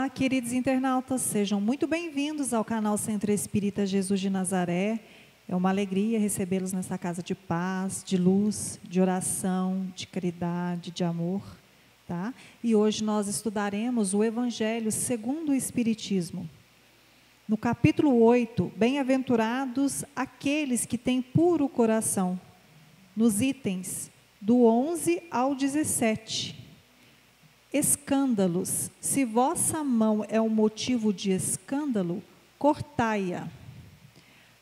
Olá, queridos internautas, sejam muito bem-vindos ao canal Centro Espírita Jesus de Nazaré. É uma alegria recebê-los nessa casa de paz, de luz, de oração, de caridade, de amor, tá? E hoje nós estudaremos o Evangelho segundo o Espiritismo. No capítulo 8, bem-aventurados aqueles que têm puro coração, nos itens do 11 ao 17. Escândalos, se vossa mão é um motivo de escândalo, cortai-a.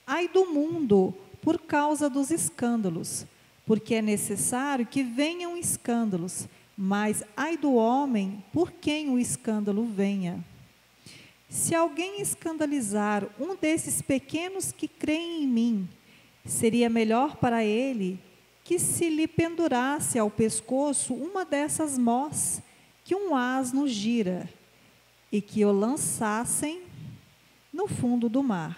Ai do mundo, por causa dos escândalos, porque é necessário que venham escândalos, mas ai do homem, por quem o escândalo venha. Se alguém escandalizar um desses pequenos que creem em mim, seria melhor para ele que se lhe pendurasse ao pescoço uma dessas mós, que um asno gira, e que o lançassem no fundo do mar.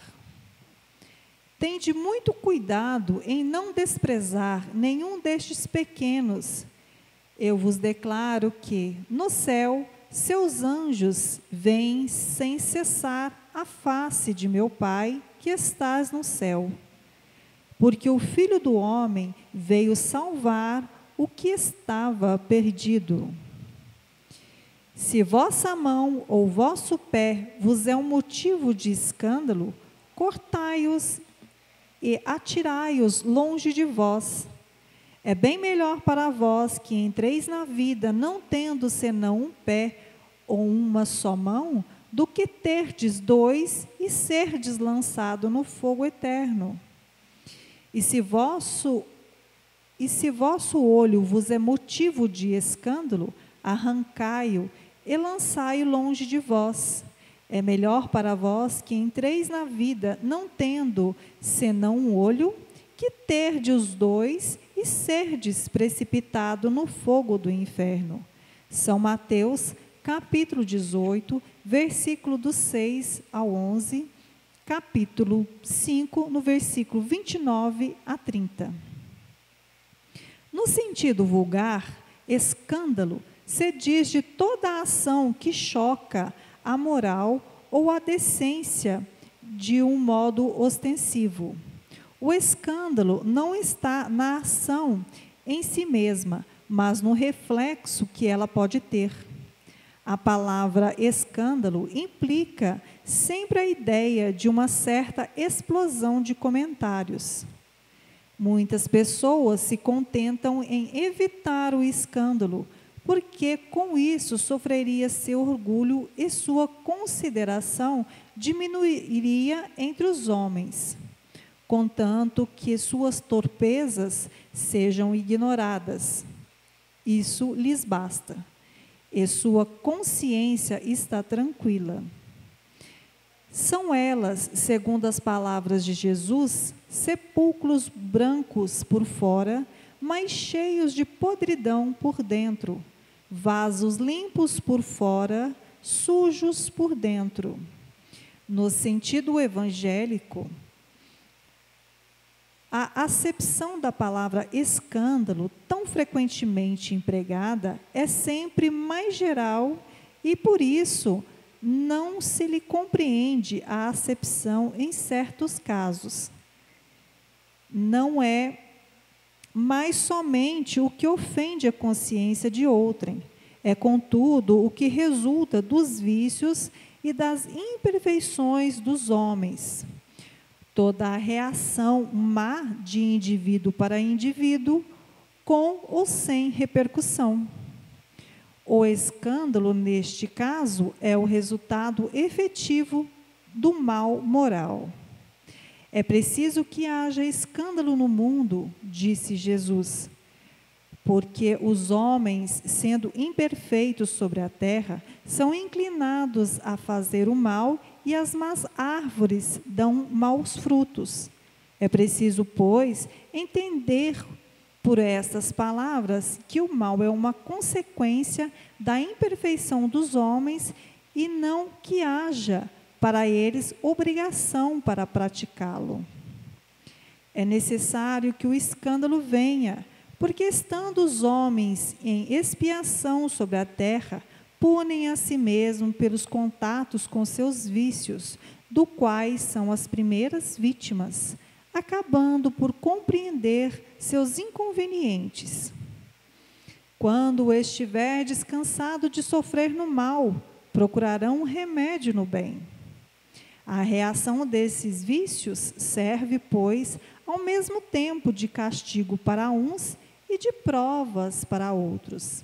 Tende muito cuidado em não desprezar nenhum destes pequenos. Eu vos declaro que, no céu, seus anjos veem sem cessar a face de meu Pai, que estás no céu. Porque o Filho do Homem veio salvar o que estava perdido. Se vossa mão ou vosso pé vos é um motivo de escândalo, cortai-os e atirai-os longe de vós. É bem melhor para vós que entreis na vida não tendo senão um pé ou uma só mão, do que terdes dois e serdes lançado no fogo eterno. E se vosso olho vos é motivo de escândalo, arrancai-o e lançai-o longe de vós. É melhor para vós que entreis na vida, não tendo senão um olho, que terdes os dois e serdes precipitado no fogo do inferno. São Mateus, capítulo 18, versículo do 6 ao 11, capítulo 5, no versículo 29 a 30. No sentido vulgar, escândalo se diz de toda a ação que choca a moral ou a decência de um modo ostensivo. O escândalo não está na ação em si mesma, mas no reflexo que ela pode ter. A palavra escândalo implica sempre a ideia de uma certa explosão de comentários. Muitas pessoas se contentam em evitar o escândalo, porque com isso sofreria seu orgulho e sua consideração diminuiria entre os homens, contanto que suas torpezas sejam ignoradas. Isso lhes basta, e sua consciência está tranquila. São elas, segundo as palavras de Jesus, sepulcros brancos por fora, mas cheios de podridão por dentro, vasos limpos por fora, sujos por dentro. No sentido evangélico, a acepção da palavra escândalo, tão frequentemente empregada, é sempre mais geral e, por isso, não se lhe compreende a acepção em certos casos. Não é mas somente o que ofende a consciência de outrem. É, contudo, o que resulta dos vícios e das imperfeições dos homens. Toda a reação má de indivíduo para indivíduo, com ou sem repercussão. O escândalo, neste caso, é o resultado efetivo do mal moral. É preciso que haja escândalo no mundo, disse Jesus, porque os homens, sendo imperfeitos sobre a terra, são inclinados a fazer o mal e as más árvores dão maus frutos. É preciso, pois, entender por estas palavras que o mal é uma consequência da imperfeição dos homens e não que haja para eles obrigação para praticá-lo. É necessário que o escândalo venha, porque estando os homens em expiação sobre a terra, punem a si mesmo pelos contatos com seus vícios, do quais são as primeiras vítimas, acabando por compreender seus inconvenientes. Quando estiver descansado de sofrer no mal, procurarão um remédio no bem. A reação desses vícios serve, pois, ao mesmo tempo de castigo para uns e de provas para outros.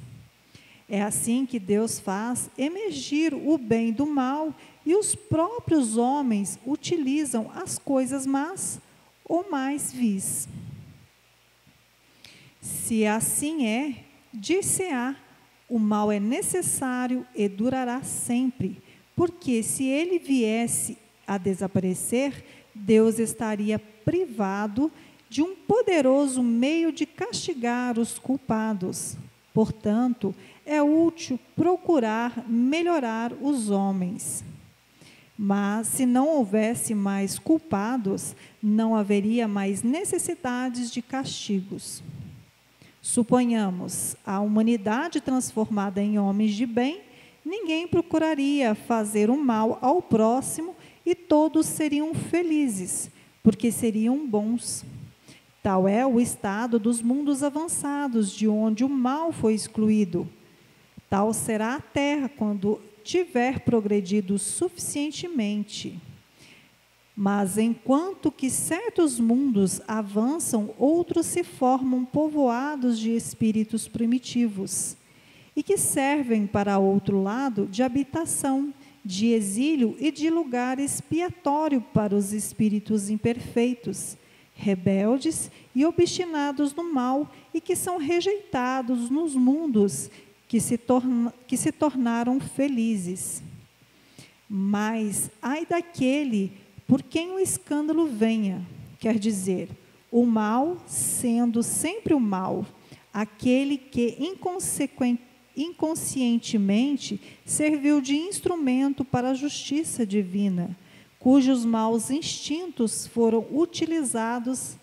É assim que Deus faz emergir o bem do mal e os próprios homens utilizam as coisas más ou mais vis. Se assim é, dir-se-á, o mal é necessário e durará sempre, porque se ele viesse a desaparecer, Deus estaria privado de um poderoso meio de castigar os culpados. Portanto, é útil procurar melhorar os homens. Mas, se não houvesse mais culpados, não haveria mais necessidades de castigos. Suponhamos a humanidade transformada em homens de bem, ninguém procuraria fazer o mal ao próximo e todos seriam felizes, porque seriam bons. Tal é o estado dos mundos avançados, de onde o mal foi excluído. Tal será a terra quando tiver progredido suficientemente. Mas enquanto que certos mundos avançam, outros se formam povoados de espíritos primitivos, e que servem para outro lado de habitação, de exílio e de lugar expiatório para os espíritos imperfeitos, rebeldes e obstinados no mal, e que são rejeitados nos mundos que se tornaram felizes. Mas ai daquele por quem o escândalo venha, quer dizer, o mal sendo sempre o mal, aquele que inconscientemente serviu de instrumento para a justiça divina, cujos maus instintos foram utilizados,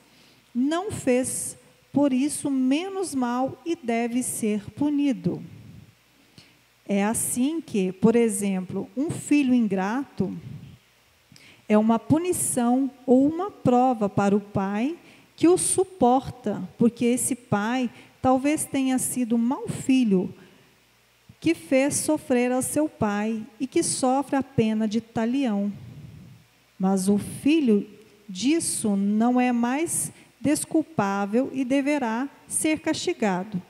não fez por isso menos mal e deve ser punido. É assim que, por exemplo, um filho ingrato é uma punição ou uma prova para o pai que o suporta, porque esse pai talvez tenha sido um mau filho que fez sofrer ao seu pai e que sofre a pena de talião. Mas o filho disso não é mais desculpável e deverá ser castigado,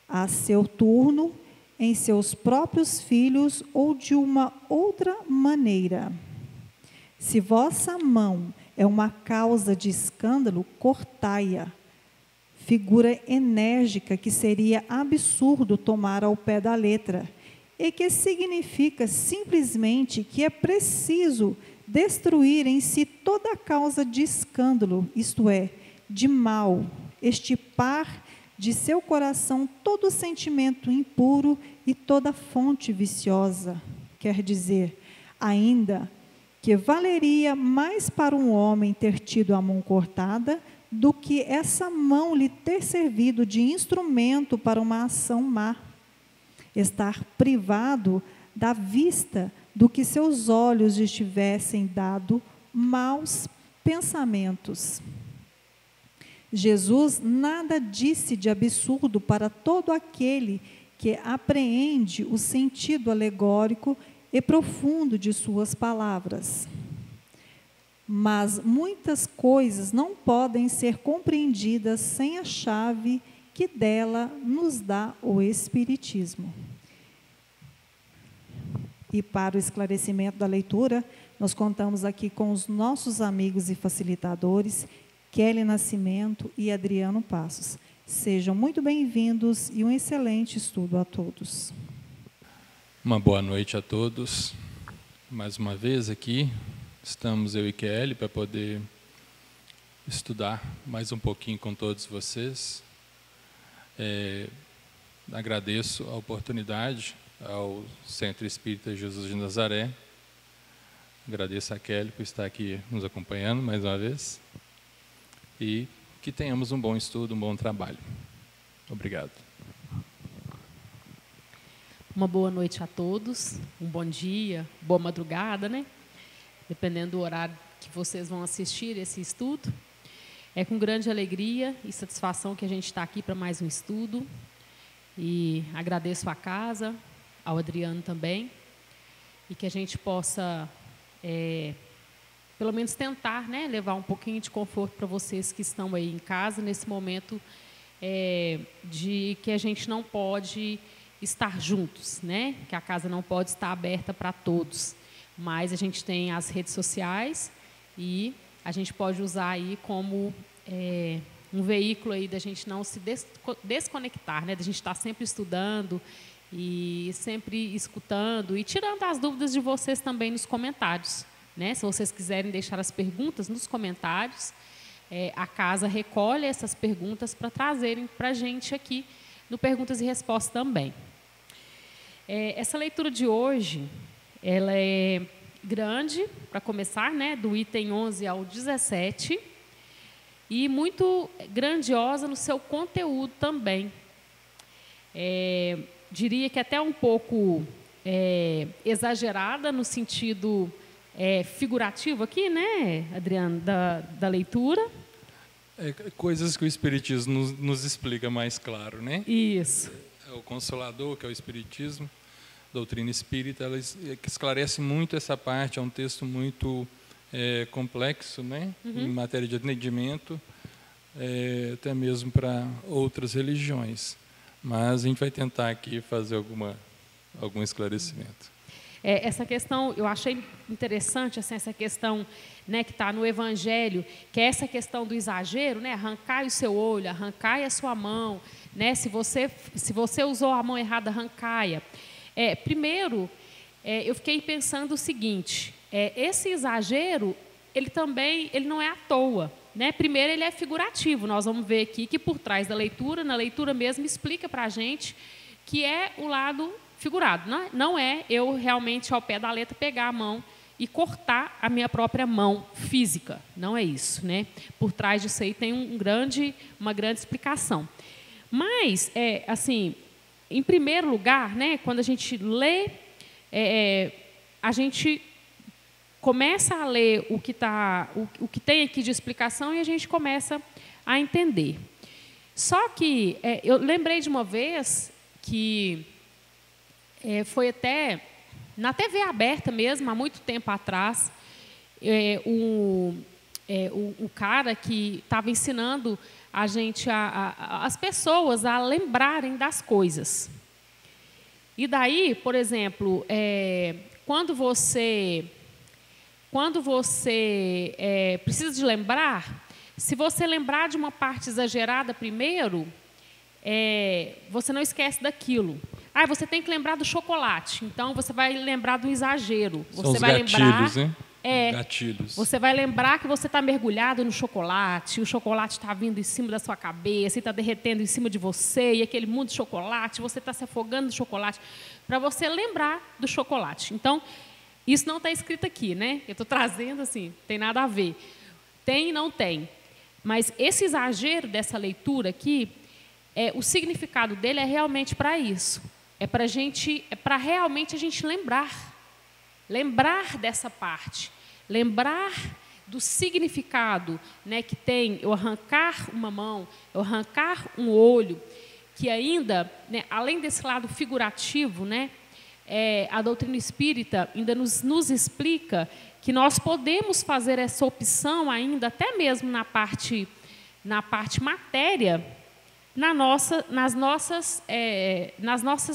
a seu turno, em seus próprios filhos ou de uma outra maneira. Se vossa mão é uma causa de escândalo, cortai-a. Figura enérgica que seria absurdo tomar ao pé da letra, e que significa simplesmente que é preciso destruir em si toda causa de escândalo, isto é, de mal, extirpar de seu coração todo sentimento impuro e toda fonte viciosa. Quer dizer, ainda que valeria mais para um homem ter tido a mão cortada do que essa mão lhe ter servido de instrumento para uma ação má. Estar privado da vista do que seus olhos lhe tivessem dado maus pensamentos. Jesus nada disse de absurdo para todo aquele que apreende o sentido alegórico e profundo de suas palavras. Mas muitas coisas não podem ser compreendidas sem a chave que dela nos dá o Espiritismo. E para o esclarecimento da leitura, nós contamos aqui com os nossos amigos e facilitadores, Kelly Nascimento e Adriano Passos. Sejam muito bem-vindos e um excelente estudo a todos. Uma boa noite a todos. Mais uma vez aqui, estamos eu e Kelly para poder estudar mais um pouquinho com todos vocês. Agradeço a oportunidade ao Centro Espírita Jesus de Nazaré. Agradeço a Kelly por estar aqui nos acompanhando mais uma vez. E que tenhamos um bom estudo, um bom trabalho. Obrigado. Uma boa noite a todos, um bom dia, boa madrugada, né? Dependendo do horário que vocês vão assistir esse estudo. É com grande alegria e satisfação que a gente está aqui para mais um estudo. E agradeço à casa, ao Adriano também, e que a gente possa, pelo menos tentar, né, levar um pouquinho de conforto para vocês que estão aí em casa, nesse momento de que a gente não pode estar juntos, né? Que a casa não pode estar aberta para todos, mas a gente tem as redes sociais e a gente pode usar aí como um veículo aí da gente não se desconectar, né? Da gente estar sempre estudando e sempre escutando e tirando as dúvidas de vocês também nos comentários, né? Se vocês quiserem deixar as perguntas nos comentários, a casa recolhe essas perguntas para trazerem para a gente aqui no Perguntas e Respostas também. Essa leitura de hoje, ela é grande, para começar, né, do item 11 ao 17, e muito grandiosa no seu conteúdo também. Diria que até um pouco exagerada no sentido figurativo aqui, né, Adriano, da leitura. Coisas que o Espiritismo nos explica mais claro, né? Isso. O Consolador, que é o Espiritismo, doutrina espírita, ela esclarece muito essa parte, é um texto muito complexo, né? Em matéria de atendimento, até mesmo para outras religiões. Mas a gente vai tentar aqui fazer algum esclarecimento. Essa questão, eu achei interessante, assim, essa questão, né, que está no Evangelho, que é essa questão do exagero, né? Arrancai o seu olho, arrancai a sua mão, né? Se você usou a mão errada, arrancai-a. Primeiro, eu fiquei pensando o seguinte, esse exagero, ele não é à toa, né? Primeiro, ele é figurativo. Nós vamos ver aqui que por trás da leitura, na leitura mesmo, explica para a gente que é o lado figurado. Não é eu realmente, ao pé da letra, pegar a mão e cortar a minha própria mão física. Não é isso, né? Por trás disso aí tem uma grande explicação. Mas, assim, em primeiro lugar, né, quando a gente lê, a gente começa a ler o que tem aqui de explicação e a gente começa a entender. Só que eu lembrei de uma vez que foi até na TV aberta mesmo, há muito tempo atrás, o cara que estava ensinando a gente, as pessoas a lembrarem das coisas. E daí, por exemplo, quando você precisa de lembrar, se você lembrar de uma parte exagerada primeiro, você não esquece daquilo. Você tem que lembrar do chocolate, então você vai lembrar do exagero. São os gatilhos, hein? Gatilhos. Você vai lembrar que você está mergulhado no chocolate, o chocolate está vindo em cima da sua cabeça, está derretendo em cima de você, e aquele mundo de chocolate, você está se afogando no chocolate, para você lembrar do chocolate. Então, isso não está escrito aqui, né? Eu estou trazendo assim, tem nada a ver. Tem e não tem. Mas esse exagero dessa leitura aqui, o significado dele é realmente para isso. Para realmente a gente lembrar dessa parte, lembrar do significado, né, que tem eu arrancar uma mão, eu arrancar um olho, que ainda, né, além desse lado figurativo, né, a doutrina espírita ainda nos explica que nós podemos fazer essa opção ainda, até mesmo na parte matéria, nas nossas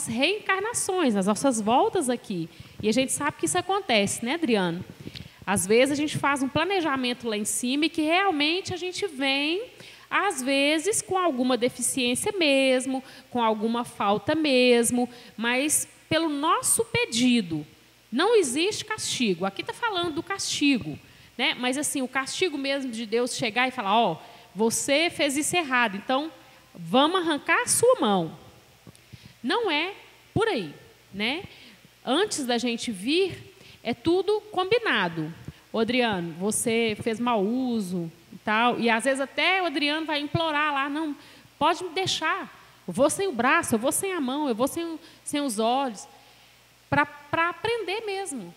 reencarnações, nas nossas voltas aqui. E a gente sabe que isso acontece, né, Adriano? Às vezes a gente faz um planejamento lá em cima e que realmente a gente vem, às vezes, com alguma deficiência mesmo, com alguma falta mesmo, mas pelo nosso pedido. Não existe castigo. Aqui está falando do castigo, né? Mas assim, o castigo mesmo de Deus chegar e falar, você fez isso errado, então vamos arrancar a sua mão. Não é por aí, né? Antes da gente vir, é tudo combinado. Ô, Adriano, você fez mau uso e tal, e às vezes até o Adriano vai implorar lá, não, pode me deixar, Eu vou sem o braço, eu vou sem a mão, eu vou sem os olhos, para aprender mesmo.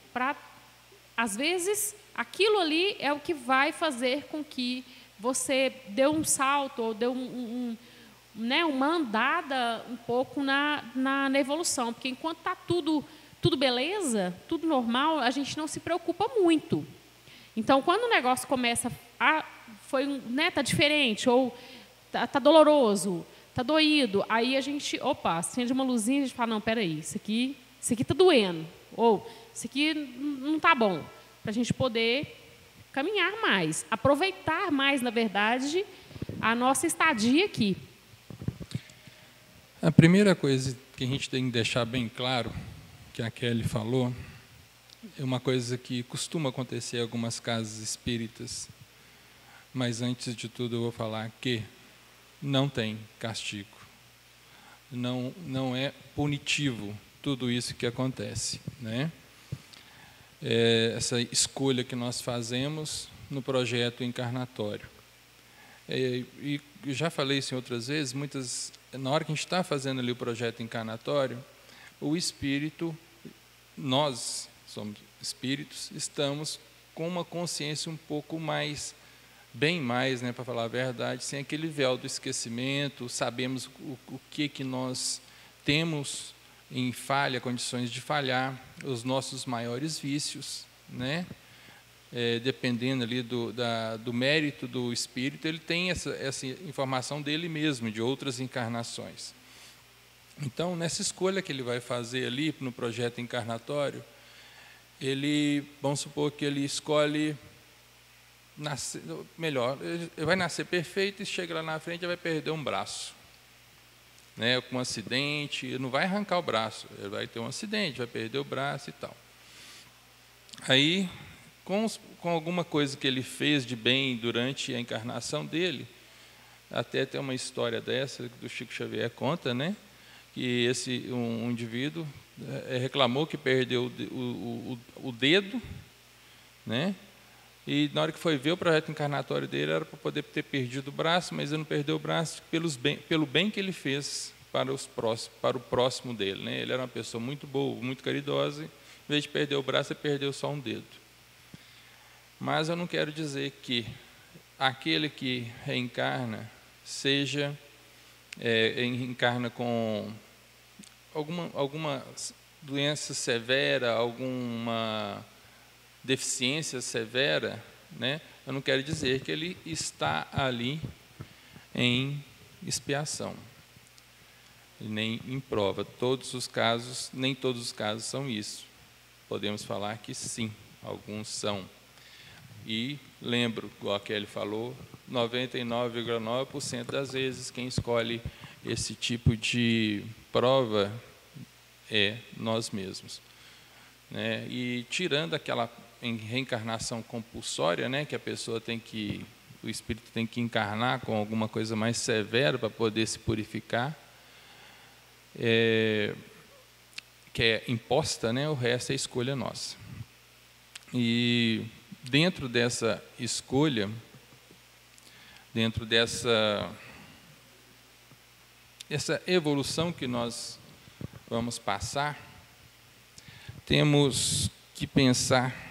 Às vezes, aquilo ali é o que vai fazer com que você dê um salto, ou dê uma andada um pouco na evolução. Porque enquanto está tudo beleza, tudo normal, a gente não se preocupa muito. Então, quando o negócio começa tá diferente, ou tá doloroso, tá doído, aí a gente, acende uma luzinha e a gente fala, não, peraí, isso aqui tá doendo, ou isso aqui não tá bom, para a gente poder caminhar mais, aproveitar mais, na verdade, a nossa estadia aqui. A primeira coisa que a gente tem que deixar bem claro, que a Kelly falou, é uma coisa que costuma acontecer em algumas casas espíritas, mas antes de tudo eu vou falar que não tem castigo, não é punitivo tudo isso que acontece, né? Essa escolha que nós fazemos no projeto encarnatório. E já falei isso em outras vezes, na hora que a gente está fazendo ali o projeto encarnatório, o espírito, nós somos espíritos, estamos com uma consciência um pouco mais, bem mais, né, para falar a verdade, sem aquele véu do esquecimento, sabemos o que nós temos em falha, condições de falhar, os nossos maiores vícios, né? Dependendo ali do mérito do espírito, ele tem essa informação dele mesmo, de outras encarnações. Então, nessa escolha que ele vai fazer ali no projeto encarnatório, vamos supor que ele escolhe ele vai nascer perfeito e chega lá na frente e vai perder um braço, né, com um acidente, ele não vai arrancar o braço, ele vai ter um acidente, vai perder o braço e tal. Aí, com alguma coisa que ele fez de bem durante a encarnação dele, até tem uma história dessa que o Chico Xavier conta, né, que um indivíduo reclamou que perdeu o dedo, né, e na hora que foi ver o projeto encarnatório dele, era para poder ter perdido o braço, mas ele não perdeu o braço pelo bem que ele fez para o próximo dele, né? Ele era uma pessoa muito boa, muito caridosa, em vez de perder o braço, ele perdeu só um dedo. Mas eu não quero dizer que aquele que reencarna reencarna com alguma doença severa, alguma deficiência severa, né? Eu não quero dizer que ele está ali em expiação, nem em prova. Nem todos os casos são isso. Podemos falar que sim, alguns são. E lembro, igual a Kelly falou, 99,9% das vezes quem escolhe esse tipo de prova é nós mesmos, né? E tirando aquela reencarnação compulsória, né, que o espírito tem que encarnar com alguma coisa mais severa para poder se purificar, que é imposta, né, o resto é escolha nossa. E dentro dessa escolha, dentro dessa evolução que nós vamos passar, temos que pensar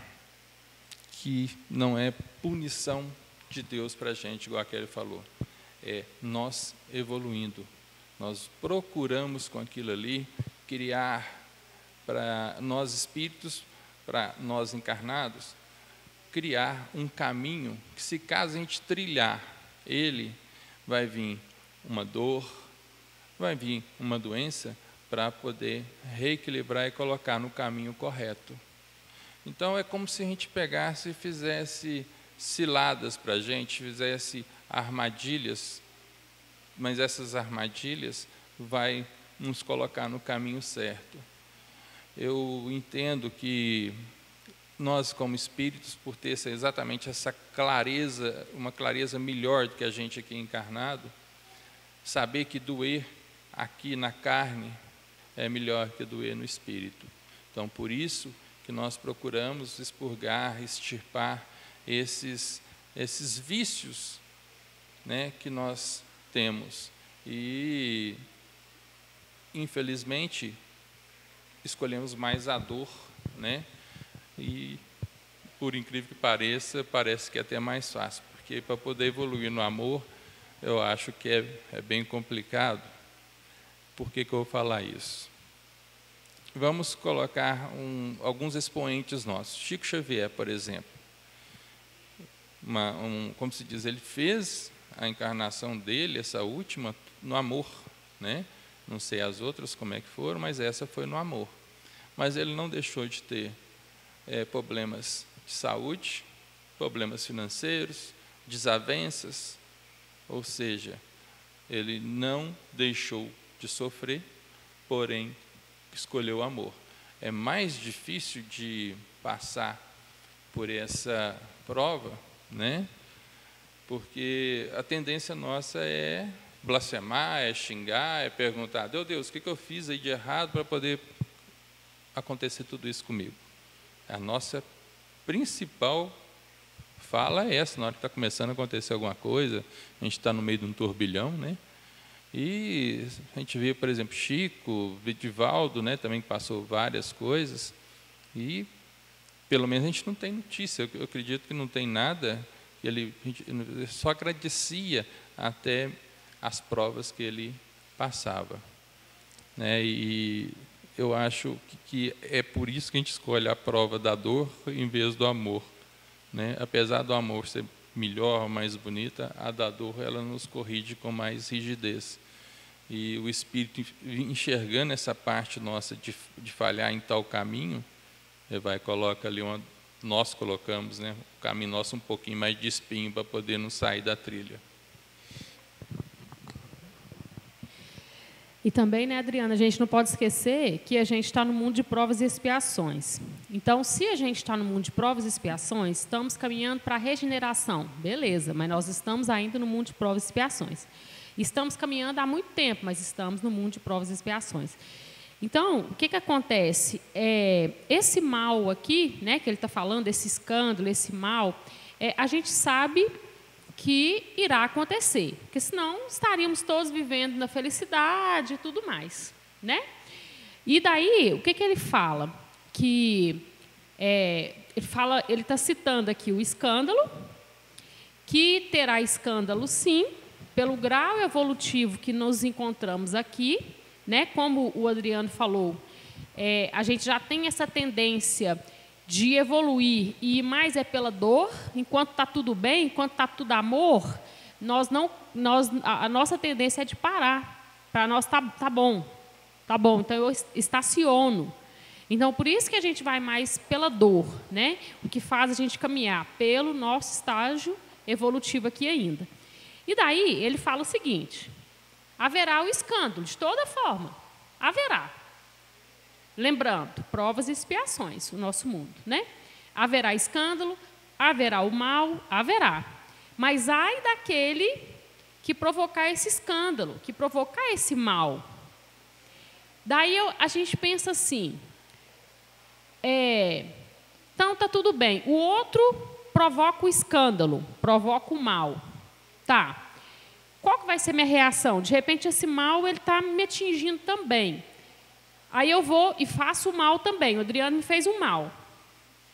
que não é punição de Deus para a gente, igual a Kelly falou, é nós evoluindo. Nós procuramos com aquilo ali criar para nós espíritos, para nós encarnados, criar um caminho que, se caso a gente trilhar ele, vai vir uma dor, vai vir uma doença, para poder reequilibrar e colocar no caminho correto. Então, é como se a gente pegasse e fizesse ciladas para a gente, fizesse armadilhas, mas essas armadilhas vai nos colocar no caminho certo. Eu entendo que nós, como espíritos, por ter exatamente essa clareza, uma clareza melhor do que a gente aqui encarnado, saber que doer aqui na carne é melhor que doer no espírito. Então, por isso que nós procuramos expurgar, extirpar esses vícios, né, que nós temos. E infelizmente, escolhemos mais a dor, né? E, por incrível que pareça, parece que é até mais fácil, porque para poder evoluir no amor, eu acho que é bem complicado. Por que eu vou falar isso? Vamos colocar alguns expoentes nossos. Chico Xavier, por exemplo. Como se diz, ele fez a encarnação dele, essa última, no amor, né? Não sei as outras como é que foram, mas essa foi no amor. Mas ele não deixou de ter problemas de saúde, problemas financeiros, desavenças, ou seja, ele não deixou de sofrer, porém escolheu o amor. É mais difícil de passar por essa prova, né? Porque a tendência nossa é blasfemar, é xingar, é perguntar: meu Deus, o que eu fiz aí de errado para poder acontecer tudo isso comigo? A nossa principal fala é essa, na hora que está começando a acontecer alguma coisa, a gente está no meio de um turbilhão, né? E a gente vê, por exemplo, Chico, Vidivaldo, né, também passou várias coisas, e pelo menos a gente não tem notícia, eu acredito que não tem nada, a gente só agradecia até as provas que ele passava, né? E eu acho que é por isso que a gente escolhe a prova da dor em vez do amor, né? Apesar do amor ser melhor, mais bonita, a da dor ela nos corrige com mais rigidez. E o Espírito, enxergando essa parte nossa de falhar em tal caminho, ele coloca ali nós colocamos, né, o caminho nosso um pouquinho mais de espinho para poder não sair da trilha. E também, né, Adriana, a gente não pode esquecer que a gente está no mundo de provas e expiações. Então, se a gente está no mundo de provas e expiações, estamos caminhando para a regeneração, beleza, mas nós estamos ainda no mundo de provas e expiações. Estamos caminhando há muito tempo, mas estamos no mundo de provas e expiações. Então, o que acontece? Esse mal aqui, né, que ele está falando, esse escândalo, esse mal, a gente sabe que irá acontecer, porque senão estaríamos todos vivendo na felicidade e tudo mais, né? E daí, o que ele fala? Que ele está citando aqui o escândalo, que terá escândalo sim, pelo grau evolutivo que nos encontramos aqui, né? Como o Adriano falou, a gente já tem essa tendência de evoluir, e mais é pela dor. Enquanto está tudo bem, enquanto está tudo amor, a nossa tendência é de parar. Para nós tá bom, então eu estaciono. Então, por isso que a gente vai mais pela dor, né? O que faz a gente caminhar pelo nosso estágio evolutivo aqui ainda. E daí ele fala o seguinte: haverá o escândalo, de toda forma, haverá. Lembrando, provas e expiações, o nosso mundo, né? Haverá escândalo, haverá o mal, haverá. Mas ai daquele que provocar esse escândalo, que provocar esse mal. Daí a gente pensa assim, então está tudo bem, o outro provoca o escândalo, provoca o mal. Tá, qual que vai ser minha reação? De repente esse mal está me atingindo também. Aí eu vou e faço o mal também. O Adriano me fez um mal,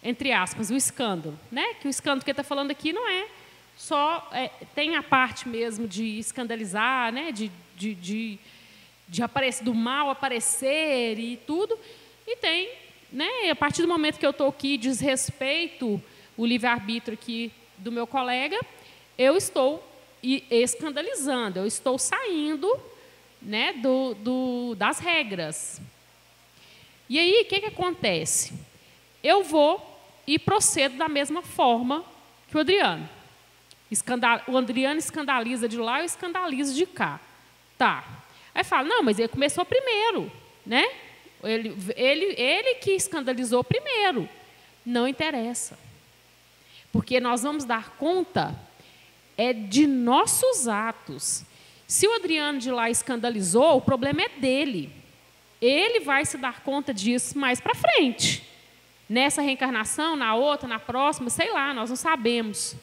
entre aspas, o escândalo, né? Que o escândalo que ele está falando aqui não é só... tem a parte mesmo de escandalizar, né? de aparecer, do mal aparecer e tudo. E tem, né? A partir do momento que eu estou aqui, desrespeito o livre-arbítrio aqui do meu colega, eu estou escandalizando, eu estou saindo, né, das regras. E aí, o que acontece? Eu vou e procedo da mesma forma que o Adriano. O Adriano escandaliza de lá, eu escandalizo de cá. Tá. Aí fala, não, mas ele começou primeiro, né? Ele que escandalizou primeiro. Não interessa. Porque nós vamos dar conta de nossos atos. Se o Adriano de lá escandalizou, o problema é dele. Ele vai se dar conta disso mais para frente. Nessa reencarnação, na outra, na próxima, sei lá, nós não sabemos.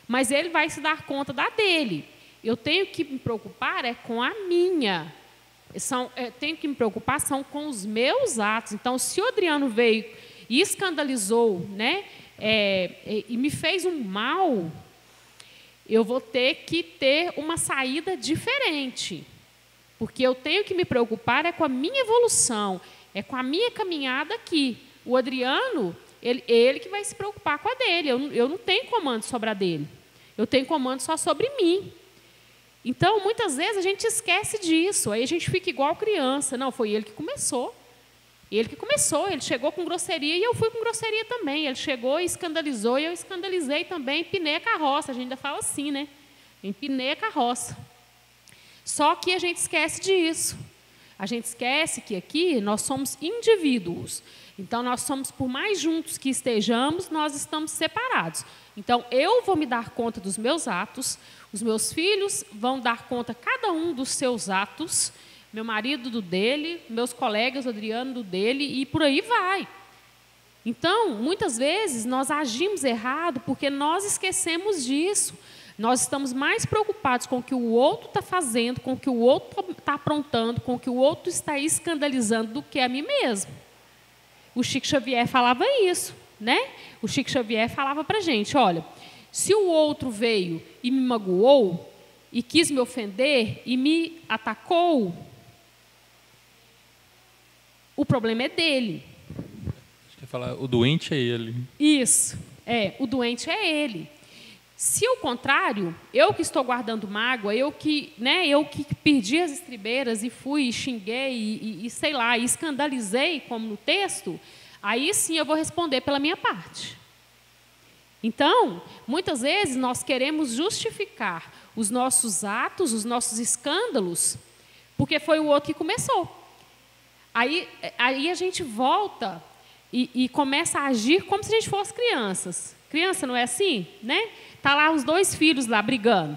Mas ele vai se dar conta da dele. Eu tenho que me preocupar com a minha. tenho que me preocupar são com os meus atos. Então, se o Adriano veio e escandalizou, né, e me fez um mal, eu vou ter que ter uma saída diferente. Porque eu tenho que me preocupar com a minha evolução, com a minha caminhada aqui. O Adriano, ele que vai se preocupar com a dele. Eu não tenho comando sobre a dele. Eu tenho comando só sobre mim. Então, muitas vezes, a gente esquece disso. Aí a gente fica igual criança. Não, foi ele que começou. Ele que começou. Ele chegou com grosseria e eu fui com grosseria também. Ele chegou e escandalizou e eu escandalizei também. Empinei a carroça. A gente ainda fala assim, né? Empinei a carroça. Só que a gente esquece disso. A gente esquece que aqui nós somos indivíduos. Então, nós somos, por mais juntos que estejamos, nós estamos separados. Então, eu vou me dar conta dos meus atos, os meus filhos vão dar conta, cada um dos seus atos, meu marido do dele, meus colegas, o Adriano do dele, e por aí vai. Então, muitas vezes, nós agimos errado porque nós esquecemos disso. Nós estamos mais preocupados com o que o outro está fazendo, com o que o outro está aprontando, com o que o outro está escandalizando do que a mim mesmo. O Chico Xavier falava isso, né? O Chico Xavier falava para a gente, olha, se o outro veio e me magoou, e quis me ofender, e me atacou, o problema é dele. Acho que ia falar, o doente é ele. Isso, o doente é ele. Se ao contrário, eu que estou guardando mágoa, eu que perdi as estribeiras e fui e xinguei e sei lá, e escandalizei, como no texto, aí sim eu vou responder pela minha parte. Então, muitas vezes nós queremos justificar os nossos atos, os nossos escândalos, porque foi o outro que começou. Aí a gente volta e começa a agir como se a gente fosse crianças. Criança não é assim, né? Tá lá os dois filhos lá brigando,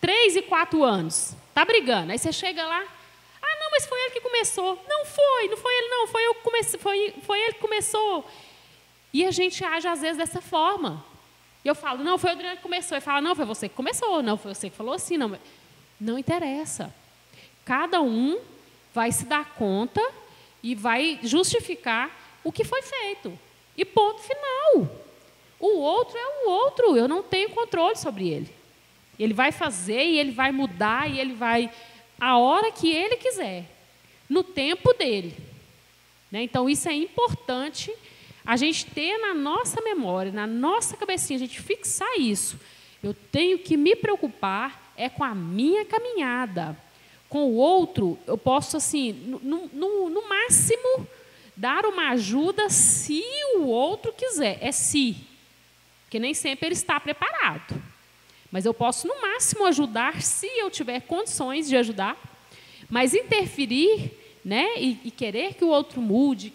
3 e 4 anos, tá brigando. Aí você chega lá, não, mas foi ele que começou. Não foi ele não, foi ele que começou. E a gente age às vezes dessa forma. E eu falo, não, foi o Adriano que começou. Ele fala, não, foi você que começou, não, foi você que falou assim, não. Não interessa. Cada um vai se dar conta e vai justificar o que foi feito. E ponto final. O outro é o outro, eu não tenho controle sobre ele. Ele vai fazer e ele vai mudar e ele vai a hora que ele quiser, no tempo dele. Né? Então, isso é importante a gente ter na nossa memória, na nossa cabecinha, a gente fixar isso. Eu tenho que me preocupar com a minha caminhada. Com o outro, eu posso, assim, no máximo, dar uma ajuda se o outro quiser. Se. Porque nem sempre ele está preparado. Mas eu posso, no máximo, ajudar se eu tiver condições de ajudar. Mas interferir, né, e querer que o outro mude,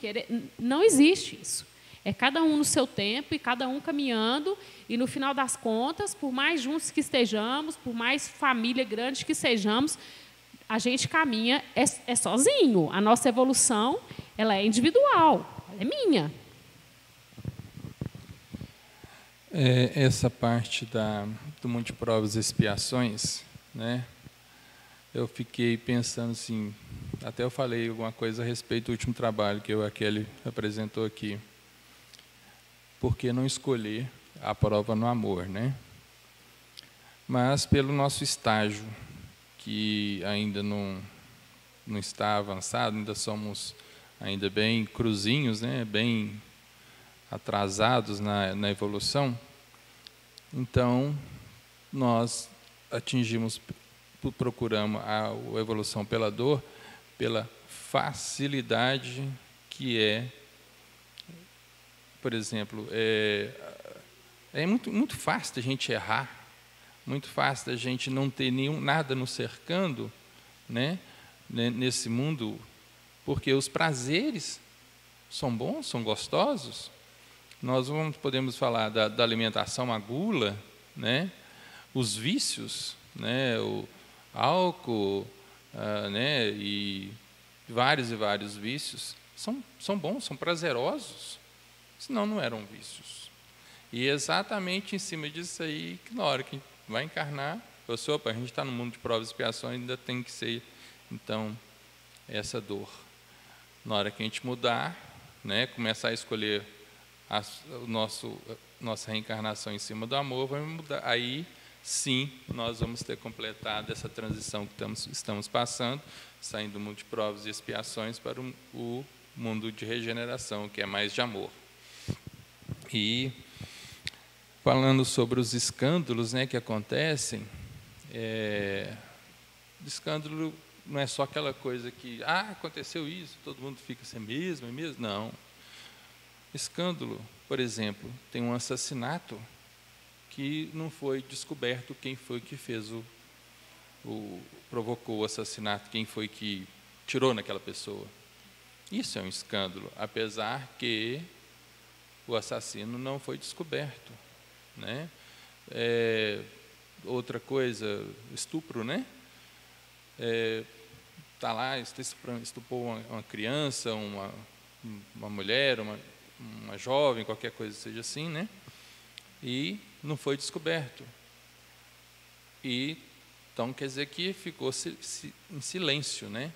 não existe isso. É cada um no seu tempo e cada um caminhando. E, no final das contas, por mais juntos que estejamos, por mais família grande que sejamos, a gente caminha sozinho. A nossa evolução ela é individual, ela é minha. Essa parte do Monte de Provas e Expiações, né? Eu fiquei pensando assim, até eu falei alguma coisa a respeito do último trabalho que a Kelly apresentou aqui. Por que não escolher a prova no amor, né? Mas pelo nosso estágio, que ainda não está avançado, ainda somos ainda bem cruzinhos, né? Bem atrasados na evolução, então nós procuramos a evolução pela dor, pela facilidade que por exemplo, é muito fácil a gente errar, muito fácil a gente não ter nada nos cercando, né, nesse mundo, porque os prazeres são bons, são gostosos. Nós podemos falar da alimentação, a gula, né? Os vícios, né? O álcool, né? E vários vícios são bons, são prazerosos, senão não eram vícios. E exatamente em cima disso aí, que na hora que vai encarnar, a gente está no mundo de provas e expiações, ainda tem que ser, então, essa dor. Na hora que a gente mudar, né, começar a escolher nossa reencarnação em cima do amor, vai mudar. Aí, sim, nós vamos ter completado essa transição que estamos passando, saindo do mundo de provas e expiações para o mundo de regeneração, que é mais de amor. E, falando sobre os escândalos, né, que acontecem, escândalo não é só aquela coisa que, aconteceu isso, todo mundo fica assim, mesmo, não. Escândalo, por exemplo, tem um assassinato que não foi descoberto quem foi que fez provocou o assassinato, quem foi que tirou naquela pessoa. Isso é um escândalo, apesar que o assassino não foi descoberto, né? Outra coisa, estupro, né? Tá lá, estuprou uma criança, uma mulher, uma jovem, qualquer coisa seja assim, né? E não foi descoberto. Então, quer dizer que ficou em silêncio, né?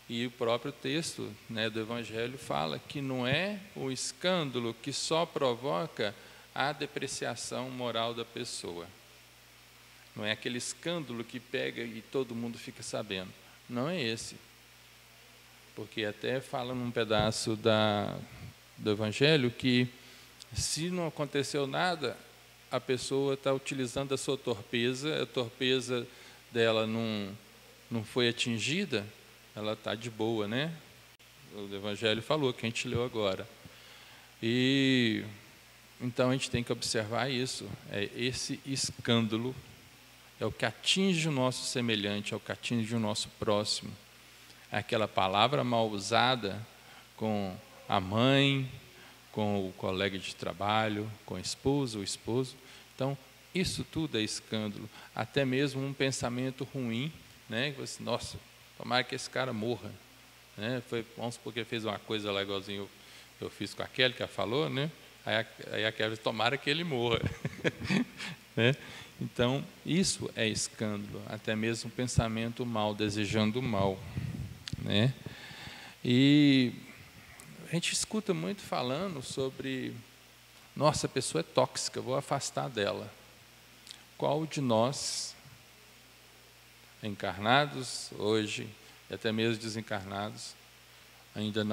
E o próprio texto, né, do Evangelho fala que não é o escândalo que só provoca a depreciação moral da pessoa. Não é aquele escândalo que pega e todo mundo fica sabendo. Não é esse. Porque até fala num pedaço do Evangelho que, se não aconteceu nada, a pessoa está utilizando a sua torpeza, a torpeza dela não foi atingida, ela está de boa, né? O Evangelho falou, que a gente leu agora. E então a gente tem que observar isso, esse escândalo é o que atinge o nosso semelhante, é o que atinge o nosso próximo. Aquela palavra mal usada com a mãe, com o colega de trabalho, com a esposa, o esposo. Então, isso tudo é escândalo. Até mesmo um pensamento ruim, né? Você, nossa, tomara que esse cara morra, né? Vamos supor que ele fez uma coisa lá igualzinho eu fiz com aquele que ela falou, né? Aí aquela, tomara que ele morra. Né? Então, isso é escândalo, até mesmo um pensamento mal, desejando o mal, né? E a gente escuta muito falando sobre, nossa, a pessoa é tóxica, vou afastar dela. Qual de nós, encarnados hoje, e até mesmo desencarnados, ainda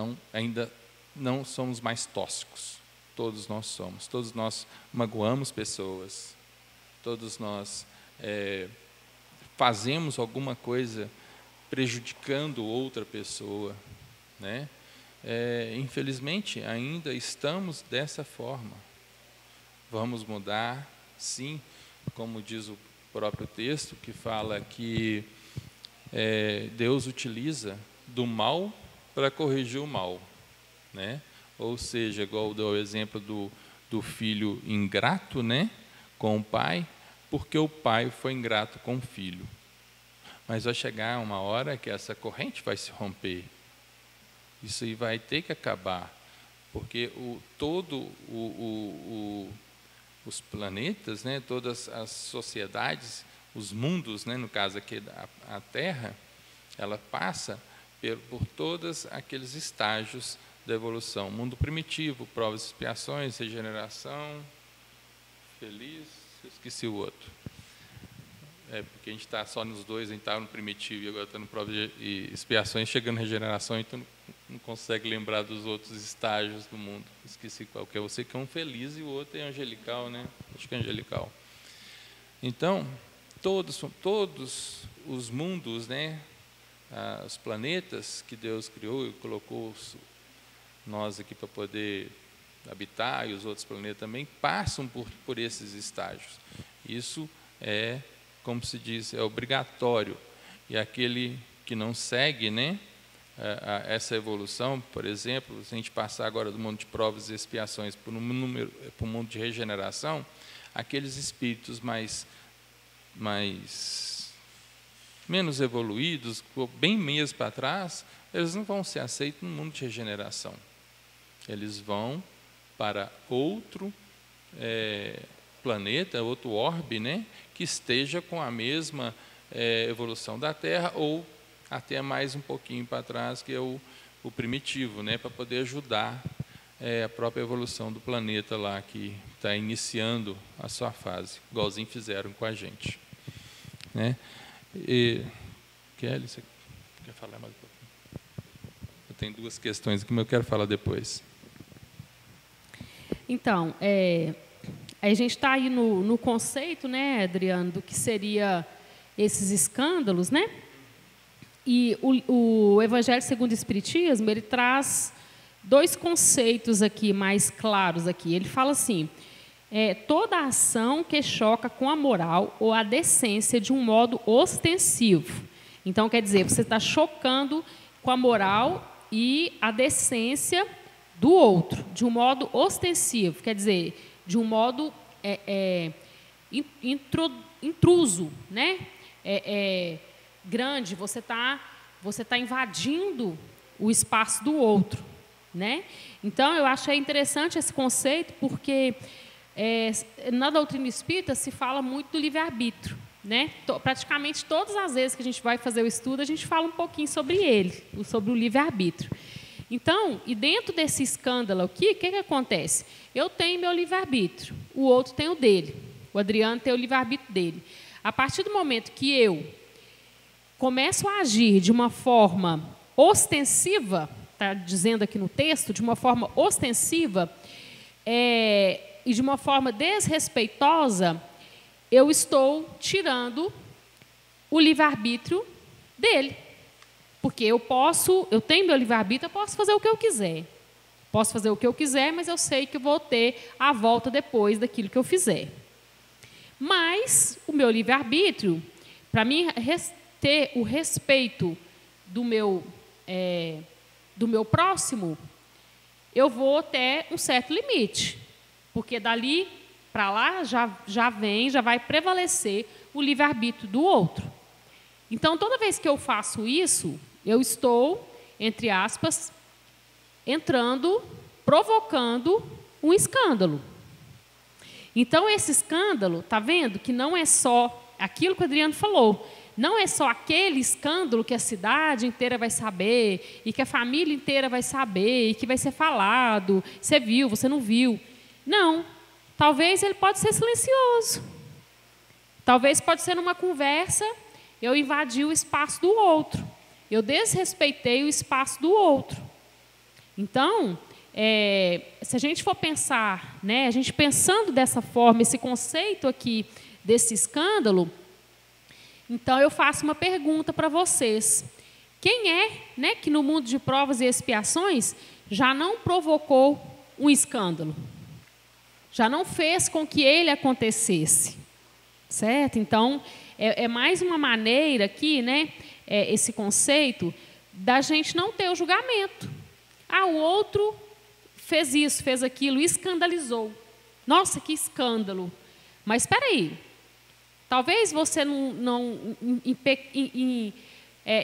não somos mais tóxicos? Todos nós somos, todos nós magoamos pessoas, todos nós fazemos alguma coisa prejudicando outra pessoa, né? Infelizmente, ainda estamos dessa forma. Vamos mudar, sim, como diz o próprio texto, que fala que Deus utiliza do mal para corrigir o mal, né? Ou seja, igual deu o exemplo do filho ingrato, né, com o pai, porque o pai foi ingrato com o filho. Mas vai chegar uma hora que essa corrente vai se romper. Isso aí vai ter que acabar, porque os planetas, né, todas as sociedades, os mundos, né, no caso aqui a Terra, ela passa por todos aqueles estágios da evolução. Mundo primitivo, provas e expiações, regeneração, feliz, esqueci o outro. Porque a gente está só nos dois, a gente está no primitivo e agora está no provas e expiações, chegando na regeneração, então não consegue lembrar dos outros estágios do mundo. Esqueci qual que é. Você que é um feliz e o outro é angelical, né? Acho que é angelical. Então, todos os mundos, né? Os planetas que Deus criou e colocou nós aqui para poder habitar, e os outros planetas também, passam por esses estágios. Isso é, como se diz, é obrigatório. E aquele que não segue, né, essa evolução, por exemplo, se a gente passar agora do mundo de provas e expiações para o mundo de regeneração, aqueles espíritos menos evoluídos, bem mesmo para trás, eles não vão ser aceitos no mundo de regeneração. Eles vão para outro planeta, outro orbe, né, que esteja com a mesma evolução da Terra, ou até mais um pouquinho para trás, que é o primitivo, né, para poder ajudar a própria evolução do planeta lá, que está iniciando a sua fase, igualzinho fizeram com a gente. Né? Kelly, você quer falar mais um pouquinho? Eu tenho duas questões aqui, mas eu quero falar depois. Então, a gente está aí no conceito, né, Adriano, do que seria esses escândalos, né? E o Evangelho segundo o Espiritismo, ele traz dois conceitos aqui mais claros aqui. Ele fala assim: toda ação que choca com a moral ou a decência de um modo ostensivo. Então, quer dizer, você está chocando com a moral e a decência do outro, de um modo ostensivo, quer dizer, de um modo intruso, né? Grande, você tá invadindo o espaço do outro, né? Então, eu achei interessante esse conceito, porque na doutrina espírita se fala muito do livre-arbítrio, né? Praticamente todas as vezes que a gente vai fazer o estudo, a gente fala um pouquinho sobre ele, sobre o livre-arbítrio. Então, e dentro desse escândalo aqui, o que acontece? Eu tenho meu livre-arbítrio, o outro tem o dele, o Adriano tem o livre-arbítrio dele. A partir do momento que eu começo a agir de uma forma ostensiva, está dizendo aqui no texto, de uma forma ostensiva e de uma forma desrespeitosa, eu estou tirando o livre-arbítrio dele. Porque eu tenho meu livre-arbítrio, eu posso fazer o que eu quiser. Posso fazer o que eu quiser, mas eu sei que eu vou ter a volta depois daquilo que eu fizer. Mas o meu livre-arbítrio, para mim ter o respeito do meu próximo, eu vou até um certo limite. Porque dali para lá já vai prevalecer o livre-arbítrio do outro. Então, toda vez que eu faço isso, eu estou, entre aspas, provocando um escândalo. Então, esse escândalo, está vendo que não é só aquilo que o Adriano falou, não é só aquele escândalo que a cidade inteira vai saber, e que a família inteira vai saber, e que vai ser falado, você viu, você não viu. Não, talvez ele pode ser silencioso. Talvez pode ser numa conversa, eu invadi o espaço do outro. Eu desrespeitei o espaço do outro. Então, se a gente for pensar, né, a gente pensando dessa forma, esse conceito aqui desse escândalo, então eu faço uma pergunta para vocês. Quem né, que no mundo de provas e expiações já não provocou um escândalo? Já não fez com que ele acontecesse? Certo? Então, é mais uma maneira aqui, né, esse conceito, da gente não ter o julgamento. O outro fez isso, fez aquilo, escandalizou. Nossa, que escândalo. Mas espera aí, talvez você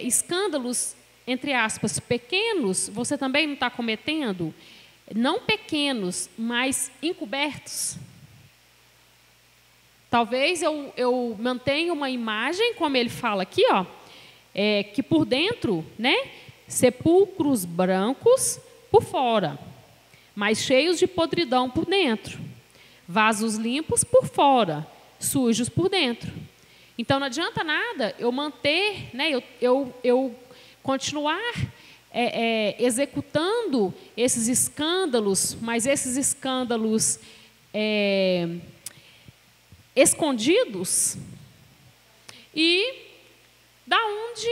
escândalos, entre aspas, pequenos, você também não está cometendo? Não pequenos, mas encobertos. Talvez eu mantenha uma imagem, como ele fala aqui, ó, que por dentro, né, sepulcros brancos por fora, mas cheios de podridão por dentro. Vasos limpos por fora, sujos por dentro. Então, não adianta nada eu manter, né, eu continuar executando esses escândalos, mas esses escândalos escondidos, e da onde,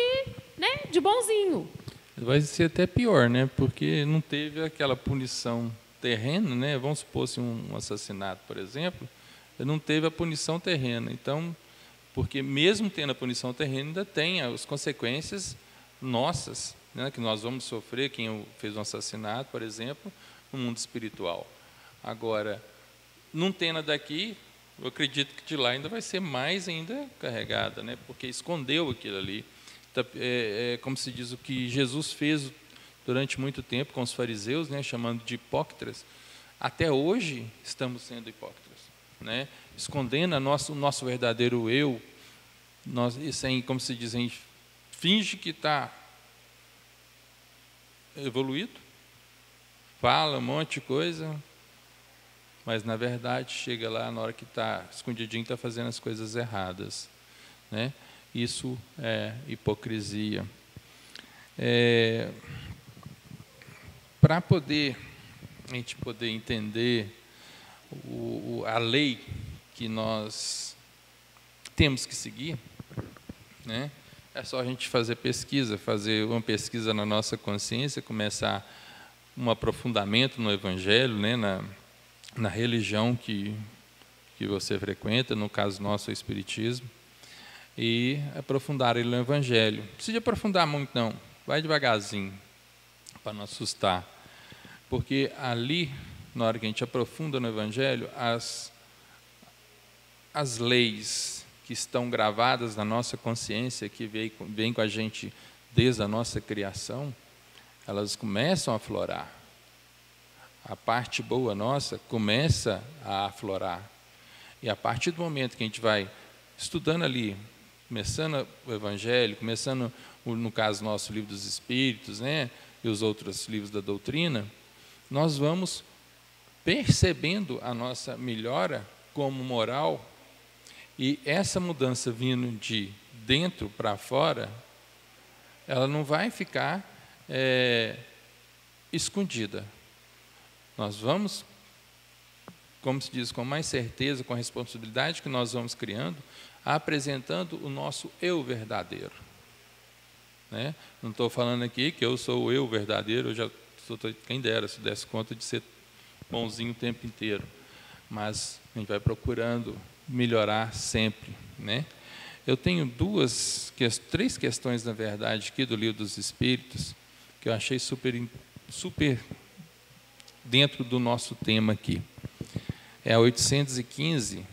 né, de bonzinho. Vai ser até pior, né? Porque não teve aquela punição terrena, né? Vamos supor um assassinato, por exemplo, não teve a punição terrena. Então, porque mesmo tendo a punição terrena, ainda tem as consequências nossas, né, que nós vamos sofrer, quem fez um assassinato, por exemplo, no mundo espiritual. Agora, não tendo daqui, eu acredito que de lá ainda vai ser mais ainda carregada, né, porque escondeu aquilo ali. Então, como se diz, o que Jesus fez durante muito tempo com os fariseus, né, chamando de hipócritas, até hoje estamos sendo hipócritas, né, escondendo o nosso verdadeiro eu, sem, como se diz, finge que está evoluído, fala um monte de coisa, mas, na verdade, chega lá na hora que está escondidinho, está fazendo as coisas erradas, né? Isso é hipocrisia. Para a gente poder entender a lei que nós temos que seguir, né? É só a gente fazer uma pesquisa na nossa consciência, começar um aprofundamento no Evangelho, né? Na religião que você frequenta, no caso nosso, o Espiritismo, e aprofundar ele no Evangelho. Não precisa aprofundar muito, não. Vai devagarzinho, para não assustar. Porque ali, na hora que a gente aprofunda no Evangelho, as leis que estão gravadas na nossa consciência, que vêm com a gente desde a nossa criação, elas começam a aflorar. A parte boa nossa começa a aflorar. E a partir do momento que a gente vai estudando ali, começando o Evangelho, começando, no caso nosso, o Livro dos Espíritos, né, e os outros livros da doutrina, nós vamos percebendo a nossa melhora como moral, e essa mudança vindo de dentro para fora, ela não vai ficar escondida. Nós vamos, como se diz, com mais certeza, com a responsabilidade que nós vamos criando, apresentando o nosso eu verdadeiro, né? Não estou falando aqui que eu sou o eu verdadeiro, eu já sou, quem dera, se desse conta de ser bonzinho o tempo inteiro, mas a gente vai procurando melhorar sempre, né? Eu tenho três questões, na verdade, aqui do Livro dos Espíritos, que eu achei super dentro do nosso tema aqui. É a 815,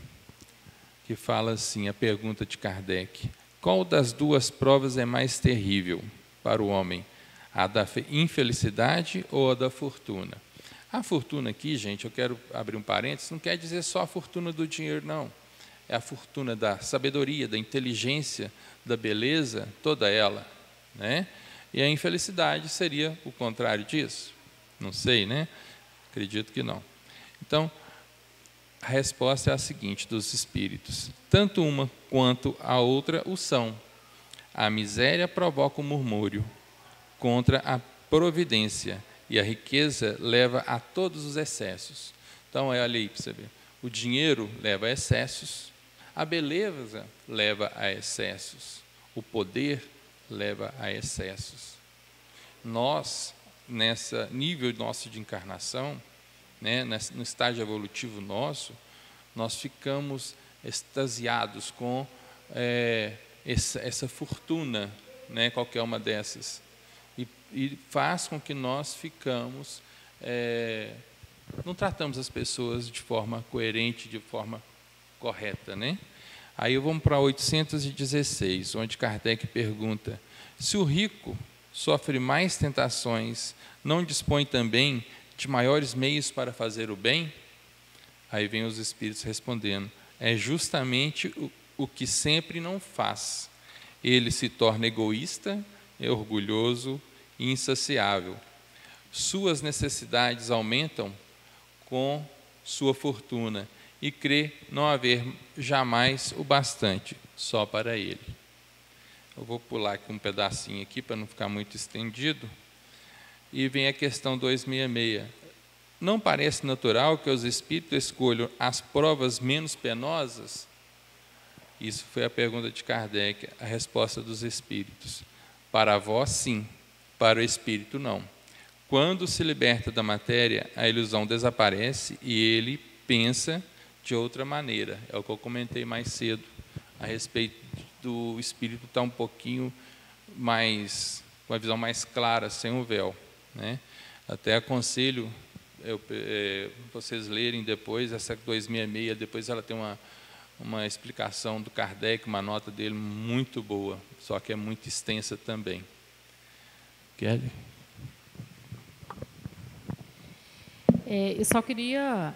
que fala assim, a pergunta de Kardec: qual das duas provas é mais terrível para o homem? A da infelicidade ou a da fortuna? A fortuna aqui, gente, eu quero abrir um parênteses, não quer dizer só a fortuna do dinheiro, não. É a fortuna da sabedoria, da inteligência, da beleza, toda ela, né? E a infelicidade seria o contrário disso? Não sei, né? Acredito que não. Então, a resposta é a seguinte dos espíritos: tanto uma quanto a outra o são. A miséria provoca o murmúrio contra a providência, e a riqueza leva a todos os excessos. Então, olha aí para você ver. O dinheiro leva a excessos, a beleza leva a excessos, o poder leva a excessos. Nós, nesse nível nosso de encarnação, né, no estágio evolutivo nosso, nós ficamos extasiados com essa fortuna, né, qualquer uma dessas, e faz com que nós ficamos, não tratamos as pessoas de forma coerente, de forma correta, né? Aí vamos para 816, onde Kardec pergunta: se o rico sofre mais tentações, não dispõe também de maiores meios para fazer o bem? Aí vem os espíritos respondendo: é justamente o que sempre não faz. Ele se torna egoísta, orgulhoso e insaciável. Suas necessidades aumentam com sua fortuna e crê não haver jamais o bastante só para ele. Eu vou pular aqui um pedacinho aqui para não ficar muito estendido. E vem a questão 266. Não parece natural que os espíritos escolham as provas menos penosas? Isso foi a pergunta de Kardec, a resposta dos espíritos: para vós, sim, para o espírito, não. Quando se liberta da matéria, a ilusão desaparece e ele pensa de outra maneira. É o que eu comentei mais cedo, a respeito do espírito estar um pouquinho mais, com a visão mais clara, sem o véu, né? Até aconselho vocês lerem depois, essa 266, depois ela tem uma explicação do Kardec, uma nota dele muito boa, só que é muito extensa também. Kelly? Eu só queria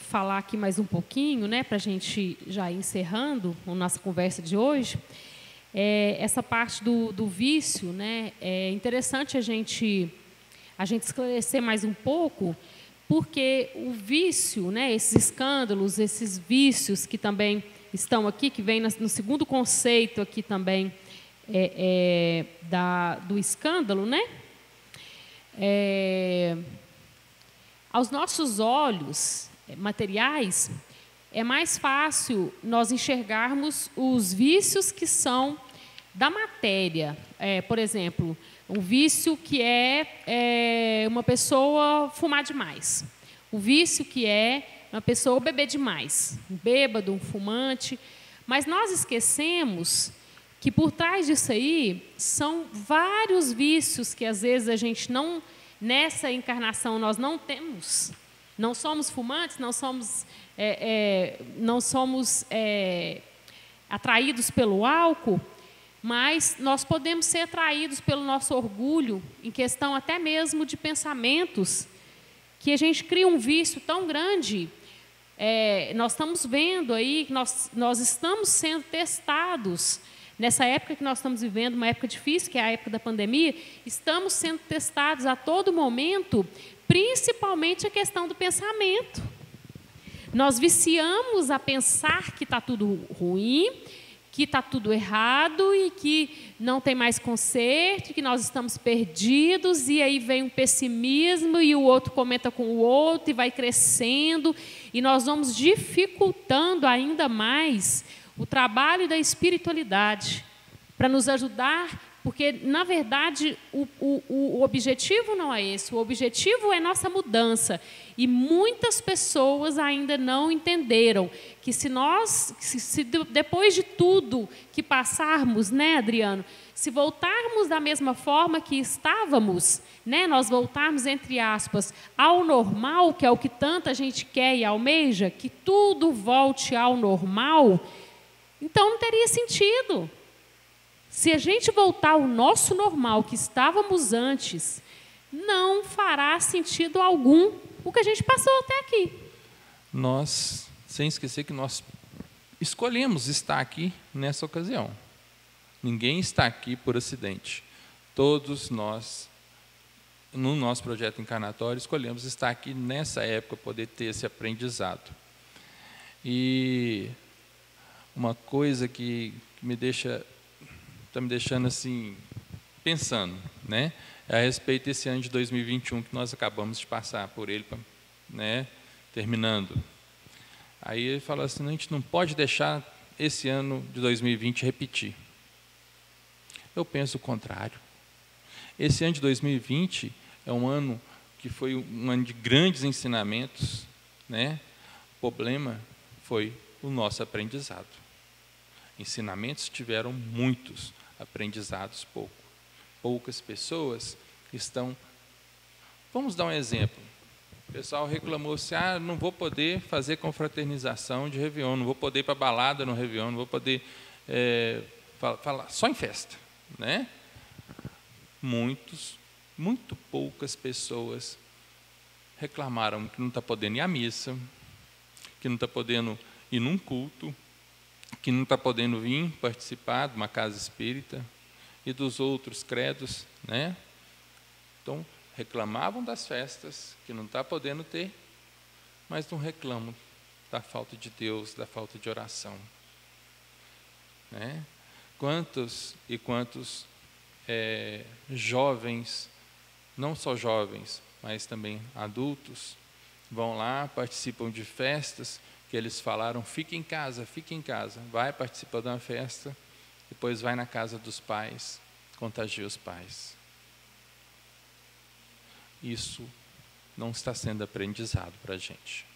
falar aqui mais um pouquinho, né, para a gente já ir encerrando a nossa conversa de hoje, essa parte do vício, né, é interessante a gente esclarecer mais um pouco, porque o vício, né, esses escândalos, esses vícios que também estão aqui, que vem no segundo conceito aqui também do escândalo, né? Aos nossos olhos materiais, é mais fácil nós enxergarmos os vícios que são da matéria. Por exemplo, um vício que é uma pessoa fumar demais. O vício que é uma pessoa beber demais. Um bêbado, um fumante. Mas nós esquecemos que por trás disso aí são vários vícios que às vezes a gente não, nessa encarnação, nós não temos. Não somos fumantes, não somos atraídos pelo álcool, mas nós podemos ser atraídos pelo nosso orgulho, em questão até mesmo de pensamentos, que a gente cria um vício tão grande. Nós estamos vendo aí que nós estamos sendo testados. Nessa época que nós estamos vivendo, uma época difícil, que é a época da pandemia, estamos sendo testados a todo momento, principalmente a questão do pensamento. Nós viciamos a pensar que está tudo ruim, que está tudo errado e que não tem mais conserto, que nós estamos perdidos, e aí vem um pessimismo e o outro comenta com o outro e vai crescendo, e nós vamos dificultando ainda mais o trabalho da espiritualidade para nos ajudar, porque, na verdade, o objetivo não é esse, o objetivo é nossa mudança. E muitas pessoas ainda não entenderam que se depois de tudo que passarmos, né, Adriano, se voltarmos da mesma forma que estávamos, né, nós voltarmos, entre aspas, ao normal, que é o que tanta gente quer e almeja, que tudo volte ao normal, então não teria sentido. Se a gente voltar ao nosso normal, que estávamos antes, não fará sentido algum o que a gente passou até aqui. Nós, sem esquecer que nós escolhemos estar aqui nessa ocasião. Ninguém está aqui por acidente. Todos nós, no nosso projeto encarnatório, escolhemos estar aqui nessa época, poder ter esse aprendizado. E uma coisa que está me deixando assim, pensando, né? A respeito desse ano de 2021 que nós acabamos de passar por ele, né? Terminando. Aí ele fala assim, a gente não pode deixar esse ano de 2020 repetir. Eu penso o contrário. Esse ano de 2020 é um ano que foi um ano de grandes ensinamentos, né? O problema foi o nosso aprendizado. Ensinamentos tiveram muitos, aprendizados poucas pessoas estão... Vamos dar um exemplo. O pessoal reclamou assim, não vou poder fazer confraternização de Réveillon, não vou poder ir para balada no Réveillon, não vou poder falar só em festa, né? Muito poucas pessoas reclamaram que não está podendo ir à missa, que não está podendo ir num culto, que não está podendo vir participar de uma casa espírita e dos outros credos, né? Então, reclamavam das festas, que não está podendo ter, mas não reclamam da falta de Deus, da falta de oração, né? Quantos e quantos jovens, não só jovens, mas também adultos, vão lá, participam de festas, que eles falaram, fique em casa, vai participar de uma festa, depois vai na casa dos pais, contagia os pais. Isso não está sendo aprendizado para a gente.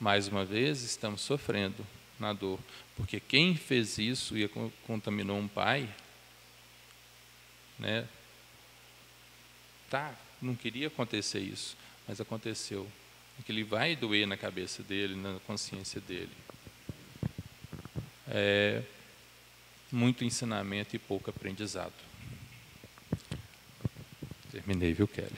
Mais uma vez, estamos sofrendo na dor, porque quem fez isso e contaminou um pai, né, não queria acontecer isso, mas aconteceu. Que ele vai doer na cabeça dele, na consciência dele. Muito ensinamento e pouco aprendizado. Terminei, viu, Kelly?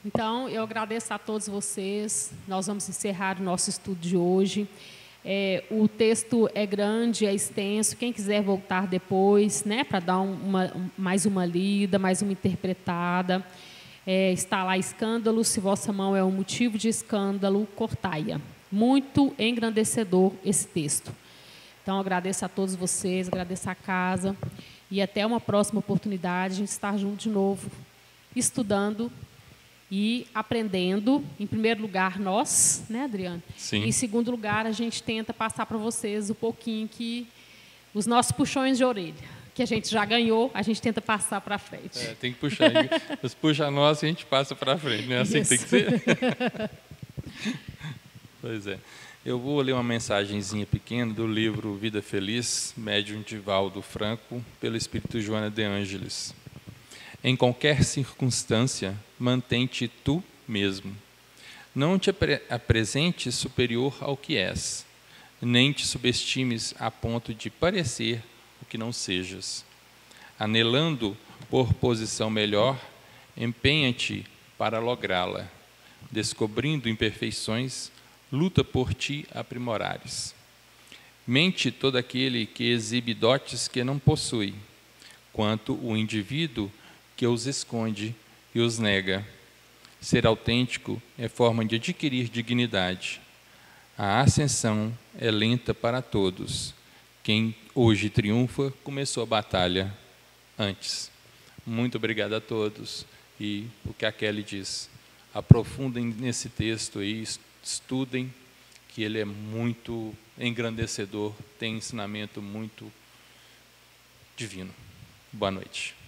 Então, eu agradeço a todos vocês. Nós vamos encerrar o nosso estudo de hoje. O texto é grande, é extenso. Quem quiser voltar depois, né, para dar mais uma lida, mais uma interpretada, está lá: escândalo, se vossa mão é um motivo de escândalo, cortai-a. Muito engrandecedor esse texto. Então, agradeço a todos vocês, agradeço a casa, e até uma próxima oportunidade, a gente estar junto de novo, estudando e aprendendo. Em primeiro lugar, nós, né, Adriano? Sim. Em segundo lugar, a gente tenta passar para vocês um pouquinho que os nossos puxões de orelha, que a gente já ganhou, a gente tenta passar para frente. Tem que puxar. Os puxa nós e a gente passa para frente, não é assim que tem que ser? Pois é. Eu vou ler uma mensagenzinha pequena do livro Vida Feliz, médium Divaldo Franco, pelo Espírito Joana de Ângeles. Em qualquer circunstância, mantém-te tu mesmo. Não te apresentes superior ao que és, nem te subestimes a ponto de parecer o que não sejas. Anelando por posição melhor, empenha-te para lográ-la. Descobrindo imperfeições, luta por ti aprimorares. Mente todo aquele que exibe dotes que não possui, quanto o indivíduo que os esconde e os nega. Ser autêntico é forma de adquirir dignidade. A ascensão é lenta para todos. Quem hoje triunfa começou a batalha antes. Muito obrigado a todos. E o que a Kelly diz, aprofundem nesse texto aí, estudem, que ele é muito engrandecedor, tem ensinamento muito divino. Boa noite.